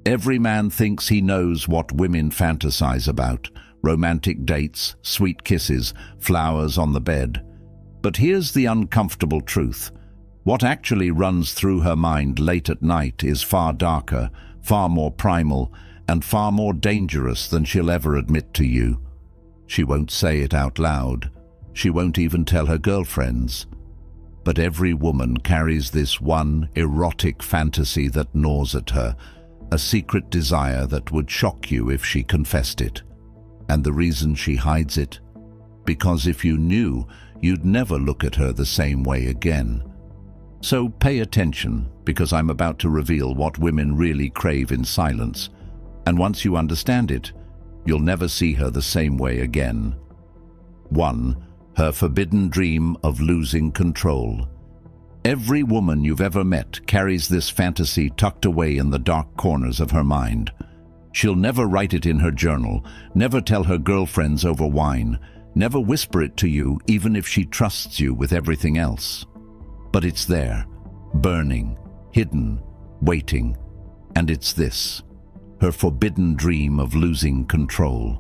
Every man thinks he knows what women fantasize about: romantic dates, sweet kisses, flowers on the bed. But here's the uncomfortable truth. What actually runs through her mind late at night is far darker, far more primal, and far more dangerous than she'll ever admit to you. She won't say it out loud. She won't even tell her girlfriends. But every woman carries this one erotic fantasy that gnaws at her, a secret desire that would shock you if she confessed it. And the reason she hides it? Because if you knew, you'd never look at her the same way again. So pay attention, because I'm about to reveal what women really crave in silence. And once you understand it, you'll never see her the same way again. 1. Her forbidden dream of losing control. Every woman you've ever met carries this fantasy tucked away in the dark corners of her mind. She'll never write it in her journal, never tell her girlfriends over wine, never whisper it to you even if she trusts you with everything else. But it's there, burning, hidden, waiting, and it's this: her forbidden dream of losing control.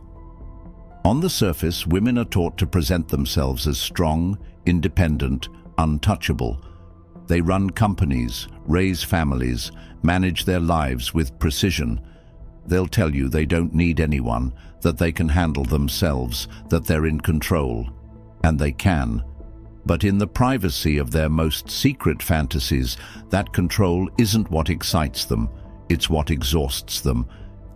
On the surface, women are taught to present themselves as strong, independent, untouchable. They run companies, raise families, manage their lives with precision. They'll tell you they don't need anyone, that they can handle themselves, that they're in control. And they can. But in the privacy of their most secret fantasies, that control isn't what excites them, it's what exhausts them.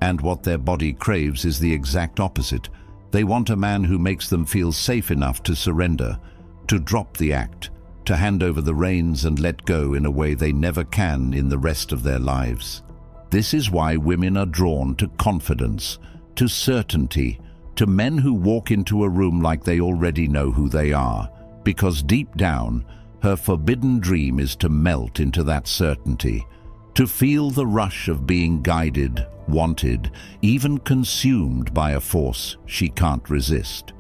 And what their body craves is the exact opposite. They want a man who makes them feel safe enough to surrender, to drop the act, to hand over the reins and let go in a way they never can in the rest of their lives. This is why women are drawn to confidence, to certainty, to men who walk into a room like they already know who they are. Because deep down, her forbidden dream is to melt into that certainty, to feel the rush of being guided, wanted, even consumed by a force she can't resist.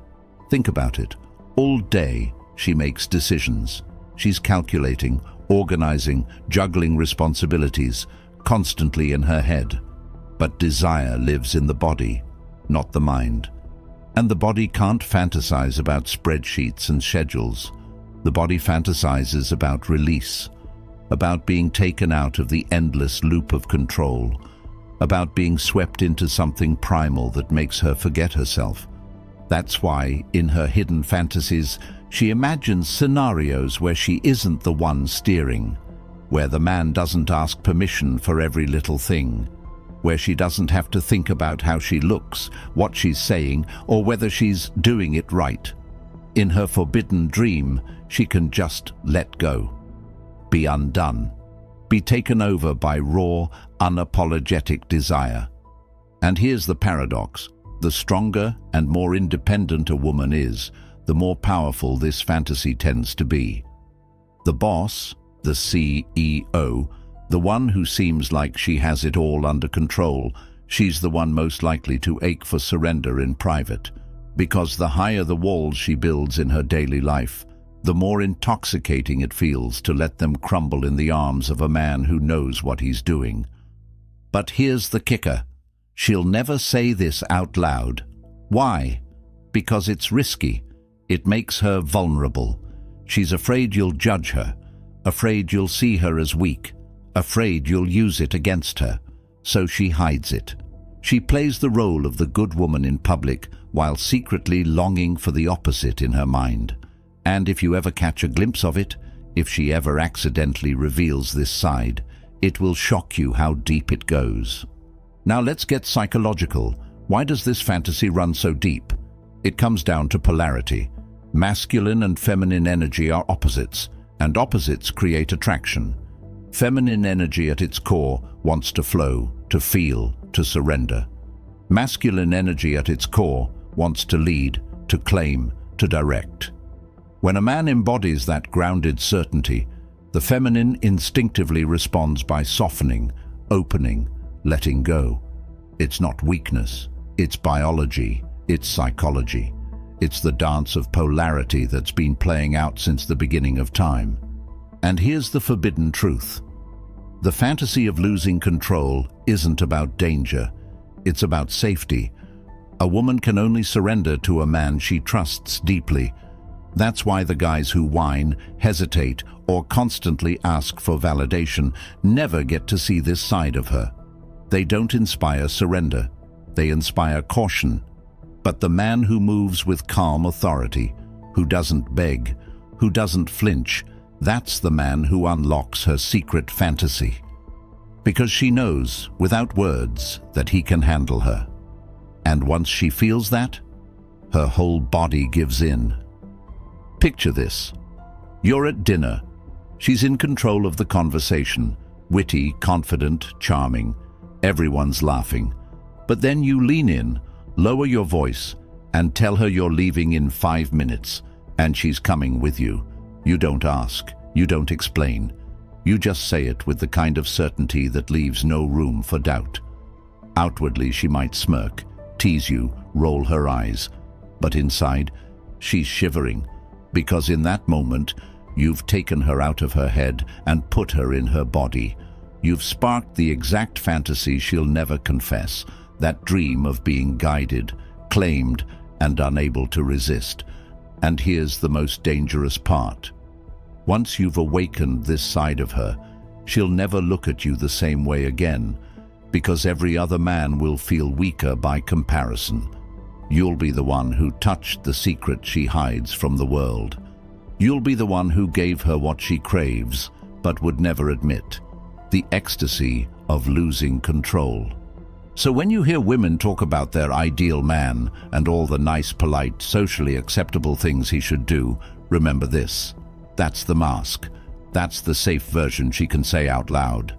Think about it. All day, she makes decisions. She's calculating, organizing, juggling responsibilities, constantly in her head. But desire lives in the body, not the mind. And the body can't fantasize about spreadsheets and schedules. The body fantasizes about release, about being taken out of the endless loop of control, about being swept into something primal that makes her forget herself. That's why, in her hidden fantasies, she imagines scenarios where she isn't the one steering, where the man doesn't ask permission for every little thing, where she doesn't have to think about how she looks, what she's saying, or whether she's doing it right. In her forbidden dream, she can just let go, be undone, be taken over by raw, unapologetic desire. And here's the paradox. The stronger and more independent a woman is, the more powerful this fantasy tends to be. The boss, the CEO, the one who seems like she has it all under control, she's the one most likely to ache for surrender in private. Because the higher the walls she builds in her daily life, the more intoxicating it feels to let them crumble in the arms of a man who knows what he's doing. But here's the kicker. She'll never say this out loud. Why? Because it's risky. It makes her vulnerable. She's afraid you'll judge her, afraid you'll see her as weak, afraid you'll use it against her. So she hides it. She plays the role of the good woman in public while secretly longing for the opposite in her mind. And if you ever catch a glimpse of it, if she ever accidentally reveals this side, it will shock you how deep it goes. Now let's get psychological. Why does this fantasy run so deep? It comes down to polarity. Masculine and feminine energy are opposites, and opposites create attraction. Feminine energy at its core wants to flow, to feel, to surrender. Masculine energy at its core wants to lead, to claim, to direct. When a man embodies that grounded certainty, the feminine instinctively responds by softening, opening, letting go. It's not weakness, it's biology, it's psychology. It's the dance of polarity that's been playing out since the beginning of time. And here's the forbidden truth. The fantasy of losing control isn't about danger. It's about safety. A woman can only surrender to a man she trusts deeply. That's why the guys who whine, hesitate, or constantly ask for validation never get to see this side of her. They don't inspire surrender. They inspire caution. But the man who moves with calm authority, who doesn't beg, who doesn't flinch, that's the man who unlocks her secret fantasy. Because she knows, without words, that he can handle her. And once she feels that, her whole body gives in. Picture this. You're at dinner. She's in control of the conversation, witty, confident, charming. Everyone's laughing. But then you lean in, lower your voice, and tell her you're leaving in 5 minutes, and she's coming with you. You don't ask. You don't explain. You just say it with the kind of certainty that leaves no room for doubt. Outwardly, she might smirk, tease you, roll her eyes. But inside, she's shivering, because in that moment, you've taken her out of her head and put her in her body. You've sparked the exact fantasy she'll never confess, that dream of being guided, claimed, and unable to resist. And here's the most dangerous part. Once you've awakened this side of her, she'll never look at you the same way again, because every other man will feel weaker by comparison. You'll be the one who touched the secret she hides from the world. You'll be the one who gave her what she craves, but would never admit, the ecstasy of losing control. So when you hear women talk about their ideal man and all the nice, polite, socially acceptable things he should do, remember this. That's the mask. That's the safe version she can say out loud.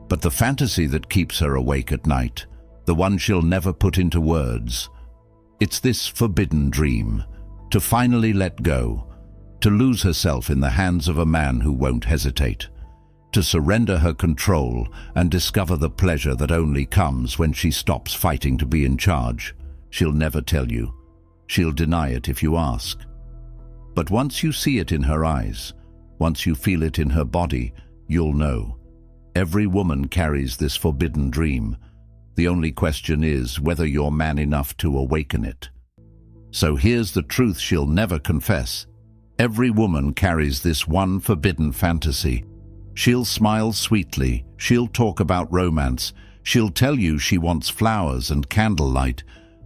But the fantasy that keeps her awake at night, the one she'll never put into words, it's this forbidden dream, to finally let go, to lose herself in the hands of a man who won't hesitate, to surrender her control and discover the pleasure that only comes when she stops fighting to be in charge. She'll never tell you. She'll deny it if you ask. But once you see it in her eyes, once you feel it in her body, you'll know. Every woman carries this forbidden dream. The only question is whether you're man enough to awaken it. So here's the truth she'll never confess. Every woman carries this one forbidden fantasy. She'll smile sweetly, she'll talk about romance, she'll tell you she wants flowers and candlelight,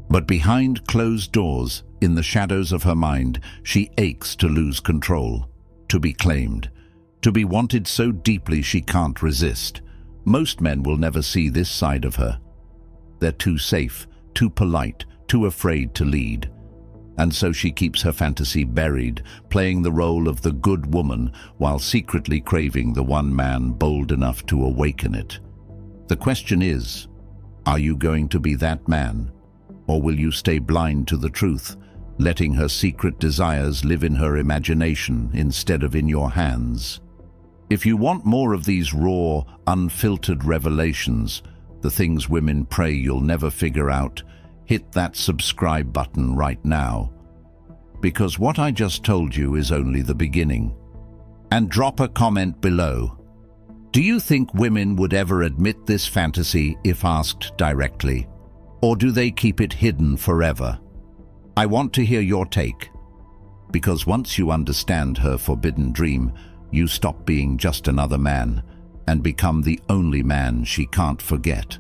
but behind closed doors, in the shadows of her mind, she aches to lose control, to be claimed, to be wanted so deeply she can't resist. Most men will never see this side of her. They're too safe, too polite, too afraid to lead. And so she keeps her fantasy buried, playing the role of the good woman while secretly craving the one man bold enough to awaken it. The question is, are you going to be that man? Or will you stay blind to the truth, letting her secret desires live in her imagination instead of in your hands? If you want more of these raw, unfiltered revelations, the things women pray you'll never figure out, hit that subscribe button right now. Because what I just told you is only the beginning. And drop a comment below. Do you think women would ever admit this fantasy if asked directly? Or do they keep it hidden forever? I want to hear your take. Because once you understand her forbidden dream, you stop being just another man and become the only man she can't forget.